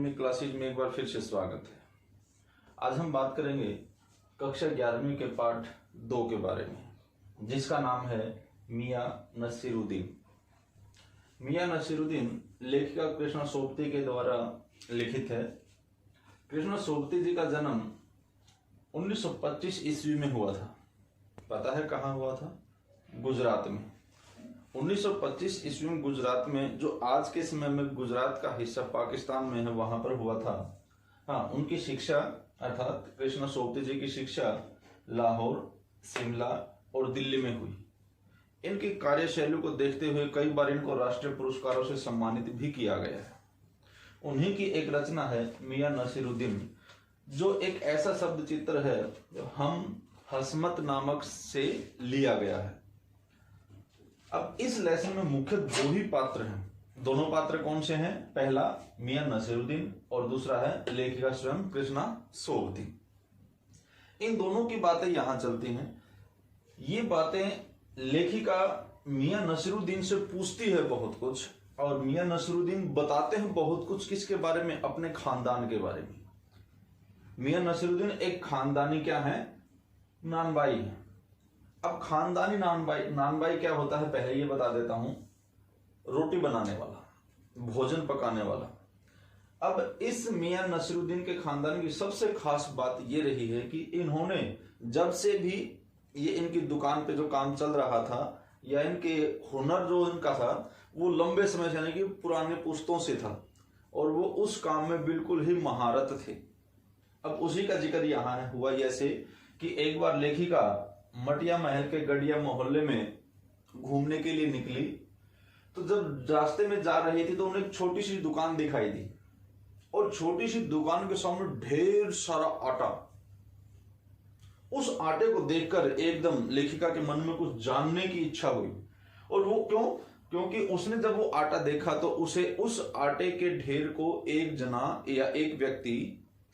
अपनी क्लासेज में एक बार फिर से स्वागत है। आज हम बात करेंगे कक्षा 11वीं के पाठ 2 के बारे में, जिसका नाम है मियां नसीरुद्दीन। मियां नसीरुद्दीन लेखिका कृष्णा सोबती के द्वारा लिखित है। कृष्णा सोबती जी का जन्म 1925 ईस्वी में हुआ था। पता है कहाँ हुआ था? गुजरात में। 1925 ईस्वी में गुजरात में, जो आज के समय में गुजरात का हिस्सा पाकिस्तान में है, वहां पर हुआ था। हाँ, उनकी शिक्षा अर्थात कृष्णा सोबती जी की शिक्षा लाहौर, शिमला और दिल्ली में हुई। इनकी कार्यशैली को देखते हुए कई बार इनको राष्ट्रीय पुरस्कारों से सम्मानित भी किया गया है। उन्हीं की एक रचना है मियां नसीरुद्दीन, जो एक ऐसा शब्द चित्र है जो हम हसमत नामक से लिया गया है। अब इस लेसन में मुख्य 2 ही पात्र हैं। दोनों पात्र कौन से हैं? पहला मियां नसीरुद्दीन और दूसरा है लेखिका स्वयं कृष्णा सोबती। इन दोनों की बातें यहां चलती हैं। ये बातें लेखिका मियां नसीरुद्दीन से पूछती है बहुत कुछ, और मियां नसीरुद्दीन बताते हैं बहुत कुछ। किसके बारे में? अपने खानदान के बारे में। मियां नसीरुद्दीन एक खानदानी क्या है? नानबाई है। अब खानदानी नानबाई क्या होता है पहले ये बता देता हूं। रोटी बनाने वाला, भोजन पकाने वाला। अब इस मियां नसीरुद्दीन के खानदान की सबसे खास बात ये रही है कि इन्होंने जब से भी ये इनकी दुकान पे जो काम चल रहा था, या इनके हुनर जो इनका था, वो लंबे समय से यानी कि पुराने पुश्तों से था, और वो उस काम में बिल्कुल ही महारत थे। अब उसी का जिक्र यहाँ हुआ जैसे कि एक बार लेखिका मटिया महल के गढ़िया मोहल्ले में घूमने के लिए निकली, तो जब रास्ते में जा रही थी तो उन्हें एक छोटी सी दुकान दिखाई दी, और छोटी सी दुकान के सामने ढेर सारा आटा। उस आटे को देखकर एकदम लेखिका के मन में कुछ जानने की इच्छा हुई। और वो क्योंकि उसने जब वो आटा देखा तो उसे उस आटे के ढेर को एक जना या एक व्यक्ति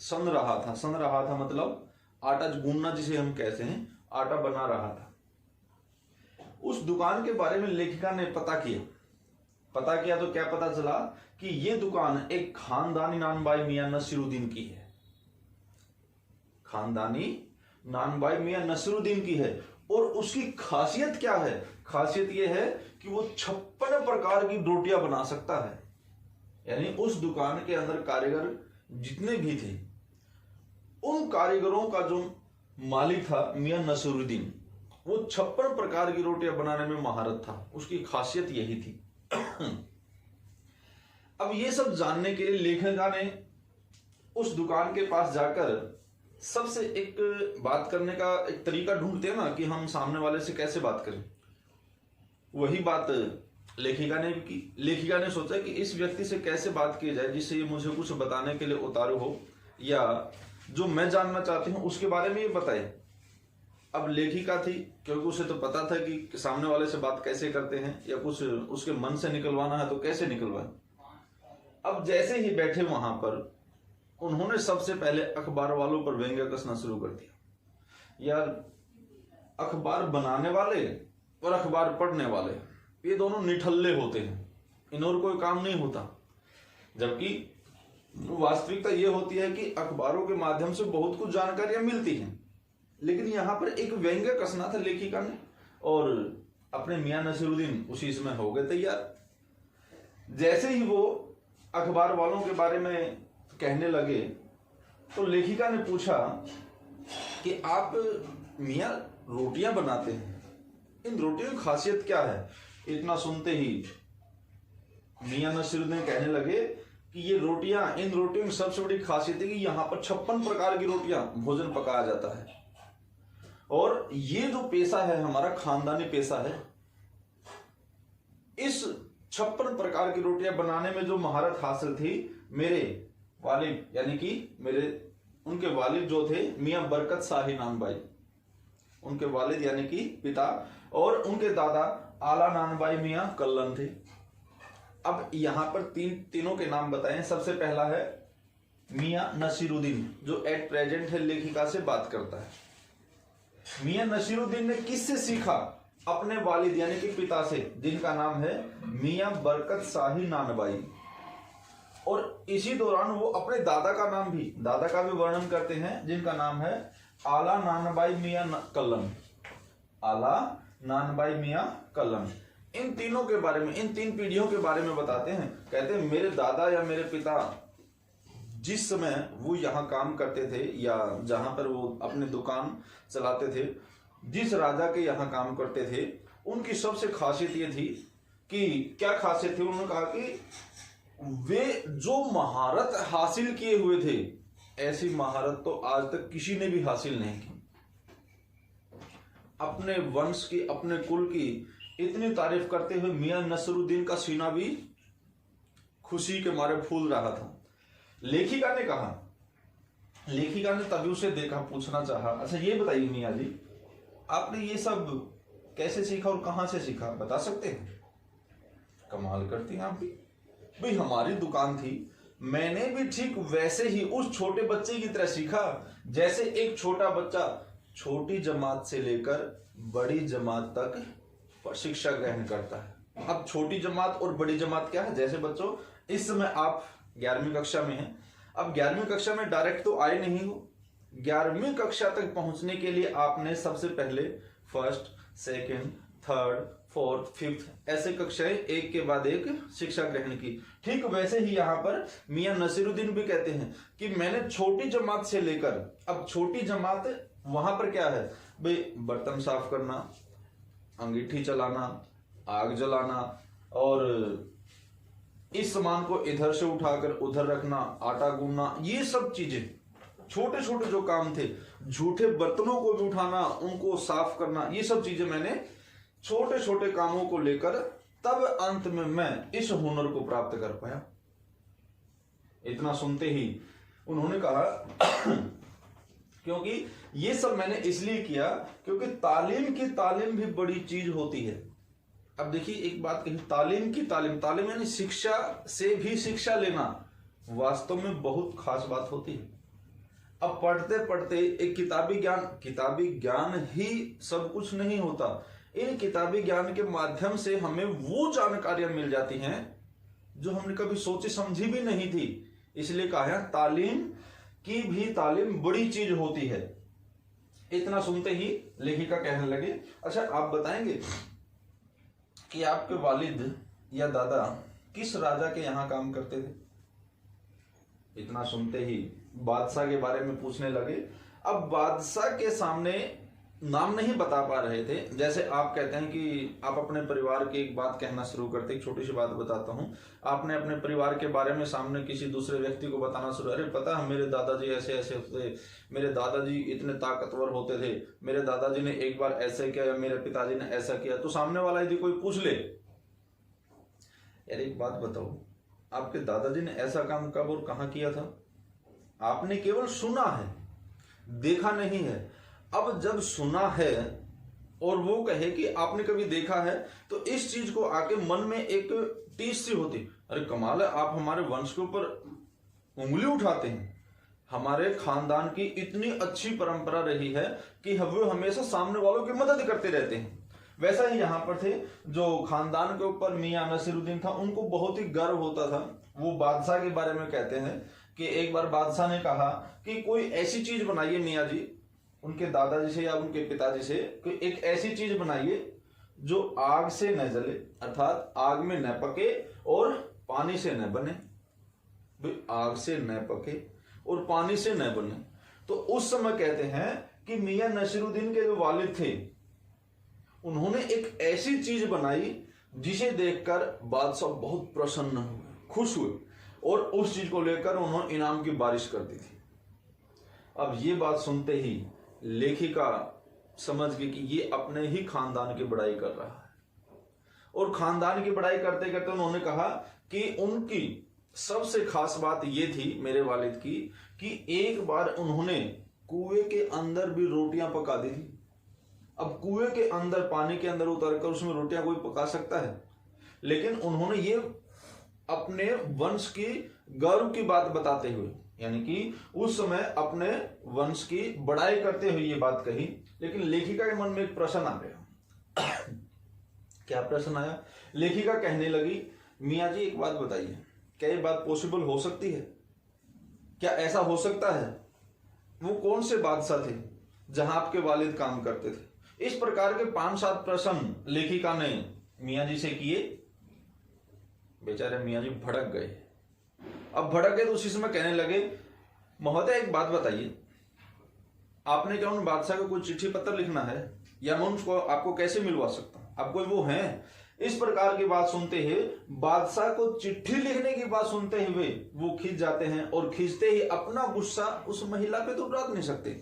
सन रहा था मतलब आटा गूंदना जिसे हम कहते हैं, आटा बना रहा था। उस दुकान के बारे में लेखिका ने पता किया तो क्या पता चला कि ये दुकान एक खानदानी नानबाई मियां नसीरुद्दीन की है। खानदानी नानबाई मियां नसीरुद्दीन की है। और उसकी खासियत क्या है? खासियत यह है कि वो 56 प्रकार की रोटियां बना सकता है। यानी उस दुकान के अंदर कारीगर जितने भी थे, उन कारीगरों का जो मालिक था मियां नसीरुद्दीन, वो 56 प्रकार की रोटियां बनाने में महारत था। उसकी खासियत यही थी। अब ये सब जानने के लिए लेखिका ने उस दुकान के पास जाकर सबसे एक बात करने का एक तरीका ढूंढते हैं ना, कि हम सामने वाले से कैसे बात करें। वही बात लेखिका ने भी की। लेखिका ने सोचा कि इस व्यक्ति से कैसे बात की जाए जिससे ये मुझे कुछ बताने के लिए उतारू हो, या जो मैं जानना चाहती हूं उसके बारे में ये बताए। अब लेखिका थी, क्योंकि उसे तो पता था कि सामने वाले से बात कैसे करते हैं, या कुछ उसके मन से निकलवाना है तो कैसे निकलवाए। अब जैसे ही बैठे वहां पर, उन्होंने सबसे पहले अखबार वालों पर व्यंग्य कसना शुरू कर दिया। यार, अखबार बनाने वाले और अखबार पढ़ने वाले, ये दोनों निठल्ले होते हैं, इन और कोई काम नहीं होता। जबकि वास्तविकता ये होती है कि अखबारों के माध्यम से बहुत कुछ जानकारियां मिलती हैं। लेकिन यहां पर एक व्यंग्य कसना था लेखिका ने, और अपने मियां नसीरुद्दीन उसी समय हो गए तैयार। जैसे ही वो अखबार वालों के बारे में कहने लगे, तो लेखिका ने पूछा कि आप मियां रोटियां बनाते हैं, इन रोटियों की खासियत क्या है? इतना सुनते ही मियां नसीरुद्दीन कहने लगे कि इन रोटियों की सबसे बड़ी खासियत है कि यहाँ पर 56 प्रकार की रोटियां भोजन पकाया जाता है। और ये जो पेशा है हमारा खानदानी पेशा है। इस 56 प्रकार की रोटियां बनाने में जो महारत हासिल थी, मेरे वालिद यानी कि उनके वालिद जो थे मियां बरकत शाही नानबाई, उनके वालिद यानी कि पिता, और उनके दादा आला नानबाई मियां कल्लन थे। अब यहां पर तीनों के नाम बताएं। सबसे पहला है मियां नसीरुद्दीन, जो एट प्रेजेंट है लेखिका से बात करता है। मियां नसीरुद्दीन ने किससे सीखा? अपने वालिद यानी कि पिता से, जिनका नाम है मियां बरकत शाही नानबाई। और इसी दौरान वो अपने दादा का भी वर्णन करते हैं, जिनका नाम है आला नानबाई मियां कल्लन। आला नानबाई मियां कल्लन। इन तीनों के बारे में, इन 3 पीढ़ियों के बारे में बताते हैं। कहते हैं मेरे दादा या मेरे पिता जिस समय वो यहाँ काम करते थे या जहां पर वो अपनी दुकान चलाते थे, जिस राजा के यहाँ काम करते थे, उनकी सबसे खासियत ये थी कि क्या खासियत थी, उन्होंने कहा कि वे जो महारत हासिल किए हुए थे, ऐसी महारत तो आज तक किसी ने भी हासिल नहीं की। अपने वंश की, अपने कुल की इतनी तारीफ करते हुए मियां नसरुद्दीन का सीना भी खुशी के मारे फूल रहा था। लेखिका ने कहा, लेखिका ने तभी उसे देखा, पूछना चाहा, अच्छा ये बताइए मियां जी, आपने ये सब कैसे सीखा और कहां से सीखा, बता सकते हैं? कमाल करती हैं आप भी। भाई हमारी दुकान थी, मैंने भी ठीक वैसे ही उस छोटे बच्चे की तरह सीखा जैसे एक छोटा बच्चा छोटी जमात से लेकर बड़ी जमात तक शिक्षा ग्रहण करता है। अब छोटी जमात और बड़ी जमात क्या है? जैसे बच्चों इस समय आप 11वीं कक्षा में हैं, अब 11वीं कक्षा में डायरेक्ट तो आए नहीं हो। 11वीं कक्षा तक पहुंचने के लिए आपने सबसे पहले first, second, third, fourth, fifth ऐसे कक्षाएं एक के बाद एक शिक्षा ग्रहण की। ठीक वैसे ही यहाँ पर मियां नसीरुद्दीन भी कहते हैं कि मैंने छोटी जमात से लेकर, अब छोटी जमात वहां पर क्या है भाई, बर्तन साफ करना, अंगीठी चलाना, आग जलाना और इस सामान को इधर से उठाकर उधर रखना, आटा गूंदना, ये सब चीजें छोटे छोटे जो काम थे, झूठे बर्तनों को भी उठाना, उनको साफ करना, ये सब चीजें मैंने छोटे छोटे कामों को लेकर तब अंत में मैं इस हुनर को प्राप्त कर पाया। इतना सुनते ही उन्होंने कहा क्योंकि ये सब मैंने इसलिए किया क्योंकि तालीम की तालीम भी बड़ी चीज होती है। अब देखिए एक बात कही, तालीम की तालीम, तालीम यानी शिक्षा से भी शिक्षा लेना वास्तव में बहुत खास बात होती है। अब पढ़ते पढ़ते एक किताबी ज्ञान ही सब कुछ नहीं होता। इन किताबी ज्ञान के माध्यम से हमें वो जानकारियां मिल जाती हैं जो हमने कभी सोची समझी भी नहीं थी। इसलिए कहा है तालीम की भी तालीम बड़ी चीज होती है। इतना सुनते ही लेखिका कहने लगे, अच्छा आप बताएंगे कि आपके वालिद या दादा किस राजा के यहां काम करते थे? इतना सुनते ही बादशाह के बारे में पूछने लगे। अब बादशाह के सामने नाम नहीं बता पा रहे थे। जैसे आप कहते हैं कि आप अपने परिवार की एक बात कहना शुरू करते, एक छोटी सी बात बताता हूं, आपने अपने परिवार के बारे में सामने किसी दूसरे व्यक्ति को बताना शुरू, अरे पता है मेरे दादाजी ऐसे ऐसे होते, मेरे दादाजी इतने ताकतवर होते थे, मेरे दादाजी ने एक बार ऐसे किया या मेरे पिताजी ने ऐसा किया, तो सामने वाला यदि कोई पूछ ले, यार एक बात बताओ, आपके दादाजी ने ऐसा काम कब और कहां किया था? आपने केवल सुना है, देखा नहीं है। अब जब सुना है और वो कहे कि आपने कभी देखा है, तो इस चीज को आके मन में एक टीस सी होती, अरे कमाल है, आप हमारे वंश के ऊपर उंगली उठाते हैं। हमारे खानदान की इतनी अच्छी परंपरा रही है कि वो हमेशा सामने वालों की मदद करते रहते हैं। वैसा ही यहाँ पर थे जो खानदान के ऊपर मियां नसीरुद्दीन था, उनको बहुत ही गर्व होता था। वो बादशाह के बारे में कहते हैं कि एक बार बादशाह ने कहा कि कोई ऐसी चीज बनाइए मियां जी, उनके दादाजी से या उनके पिताजी से, कि एक ऐसी चीज बनाइए जो आग से न जले, अर्थात आग में न पके और पानी से न बने। भाई आग से न पके और पानी से न बने, तो उस समय कहते हैं कि मियां नसीरुद्दीन के जो वालिद थे, उन्होंने एक ऐसी चीज बनाई जिसे देखकर बादशाह बहुत प्रसन्न हुए, खुश हुए, और उस चीज को लेकर उन्होंने इनाम की बारिश कर दी थी। अब ये बात सुनते ही लेखिका समझ गई कि ये अपने ही खानदान की बड़ाई कर रहा है, और खानदान की बड़ाई करते करते उन्होंने कहा कि उनकी सबसे खास बात ये थी मेरे वालिद की कि एक बार उन्होंने कुएं के अंदर भी रोटियां पका दी थी। अब कुएं के अंदर, पानी के अंदर उतरकर उसमें रोटियां कोई पका सकता है? लेकिन उन्होंने ये अपने वंश की गर्व की बात बताते हुए, यानी कि उस समय अपने वंश की बड़ाई करते हुए ये बात कही। लेकिन लेखिका के मन में एक प्रश्न आ गया। क्या प्रश्न आया? लेखिका कहने लगी, मियां जी एक बात बताइए, क्या ये बात पॉसिबल हो सकती है? क्या ऐसा हो सकता है? वो कौन से बादशाह थे जहां आपके वालिद काम करते थे? इस प्रकार के 5-7 प्रश्न लेखिका ने मियाँ जी से किए। बेचारे मियाँ जी भड़क गए। अब भड़क गए तो उसी समय कहने लगे, महोदय एक बात बताइए, आपने क्या उन बादशाह को कोई चिट्ठी पत्र लिखना है, या मैं उनको आपको कैसे मिलवा सकता हूं? आप कोई वो हैं? इस प्रकार की बात सुनते ही बादशाह को चिट्ठी लिखने की बात सुनते हुए वो खींच जाते हैं, और खींचते ही अपना गुस्सा उस महिला पे तो उड़ा नहीं सकते,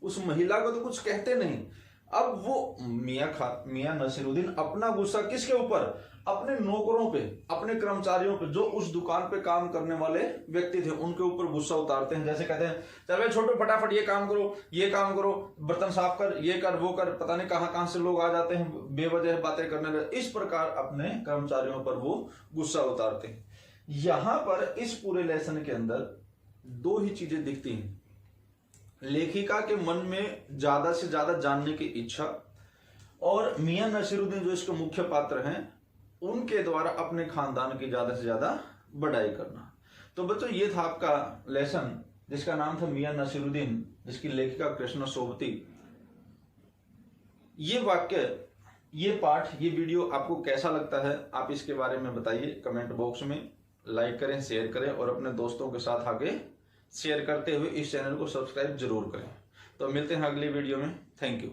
उस महिला को तो कुछ कहते नहीं। अब वो मियाँ नसीरुद्दीन अपना गुस्सा किसके ऊपर? अपने नौकरों पे, अपने कर्मचारियों पे, जो उस दुकान पे काम करने वाले व्यक्ति थे उनके ऊपर गुस्सा उतारते हैं। जैसे कहते हैं, चल भाई छोटो फटाफट ये काम करो, ये काम करो, बर्तन साफ कर, ये कर, वो कर, पता नहीं कहां कहां से लोग आ जाते हैं बेवजह बातें करने लगे। इस प्रकार अपने कर्मचारियों पर वो गुस्सा उतारते हैं। यहां पर इस पूरे लेसन के अंदर 2 ही चीजें दिखती हैं। लेखिका के मन में ज्यादा से ज्यादा जानने की इच्छा, और मियाँ नसीरुद्दीन जो इसके मुख्य पात्र हैं उनके द्वारा अपने खानदान की ज्यादा से ज्यादा बढ़ाई करना। तो बच्चों ये था आपका लेसन जिसका नाम था मियाँ नसीरुद्दीन, जिसकी लेखिका कृष्णा सोबती। ये वाक्य, ये पाठ, ये वीडियो आपको कैसा लगता है आप इसके बारे में बताइए कमेंट बॉक्स में। लाइक करें, शेयर करें, और अपने दोस्तों के साथ आगे शेयर करते हुए इस चैनल को सब्सक्राइब जरूर करें। तो मिलते हैं अगली वीडियो में। Thank you.